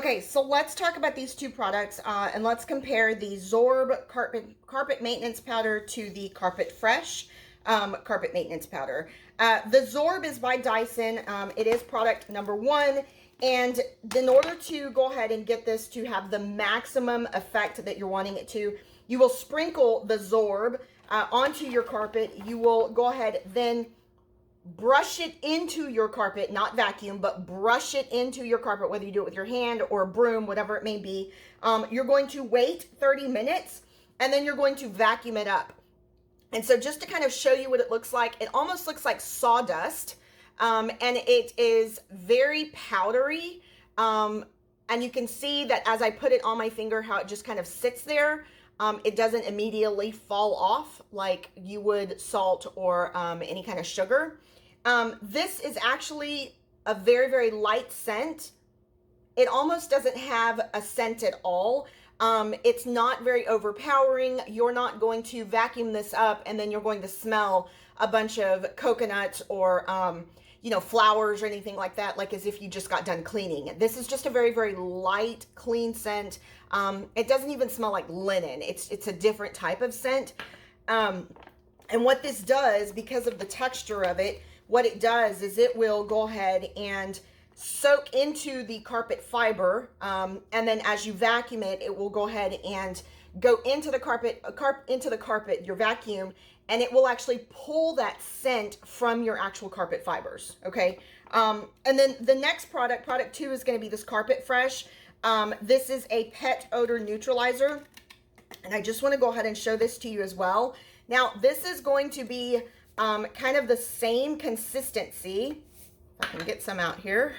Okay, so let's talk about these two products and let's compare the Zorb carpet maintenance powder to the Carpet Fresh carpet maintenance powder. The Zorb is by Dyson. It is product number 1. And in order to go ahead and get this to have the maximum effect that you're wanting it to, you will sprinkle the Zorb onto your carpet. You will go ahead then brush it into your carpet, not vacuum, but brush it into your carpet, whether you do it with your hand or a broom, whatever it may be. You're going to wait 30 minutes and then you're going to vacuum it up. And so just to kind of show you what it looks like, it almost looks like sawdust, and it is very powdery. And you can see that as I put it on my finger, how it just kind of sits there. It doesn't immediately fall off like you would salt or any kind of sugar. This is actually a very, very light scent. It almost doesn't have a scent at all. It's not very overpowering. You're not going to vacuum this up and then you're going to smell a bunch of coconuts or, flowers or anything like that, like as if you just got done cleaning. This is just a very, very light, clean scent. It doesn't even smell like linen. It's a different type of scent. And what this does, because of the texture of it, what it does is it will go ahead and soak into the carpet fiber, and then as you vacuum it, it will go ahead and go into the carpet, your vacuum, and it will actually pull that scent from your actual carpet fibers. Okay, and then the next product 2, is going to be this Carpet Fresh. This is a pet odor neutralizer, and I just want to go ahead and show this to you as well. Now, this is going to be kind of the same consistency. If I can get some out here.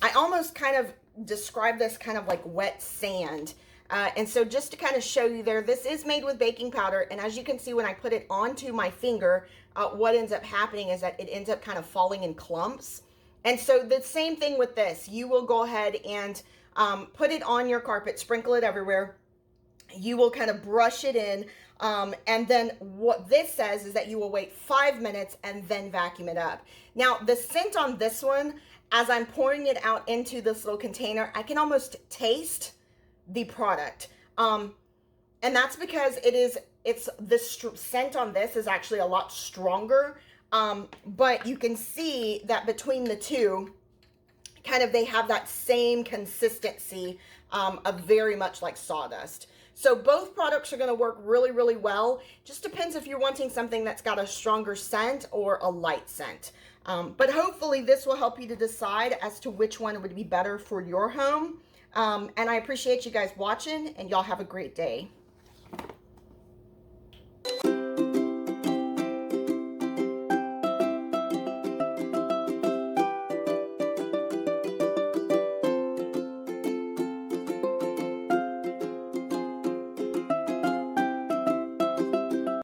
I almost kind of describe this kind of like wet sand. And so just to kind of show you there, this is made with baking powder. And as you can see, when I put it onto my finger, what ends up happening is that it ends up kind of falling in clumps. And so the same thing with this, you will go ahead and put it on your carpet, sprinkle it everywhere. You will kind of brush it in. And then what this says is that you will wait 5 minutes and then vacuum it up. Now, the scent on this one, as I'm pouring it out into this little container, I can almost taste the product. And that's because the scent on this is actually a lot stronger. But you can see that between the two, kind of they have that same consistency of very much like sawdust. So both products are going to work really, really well. Just depends if you're wanting something that's got a stronger scent or a light scent. But hopefully this will help you to decide as to which one would be better for your home. And I appreciate you guys watching, and y'all have a great day.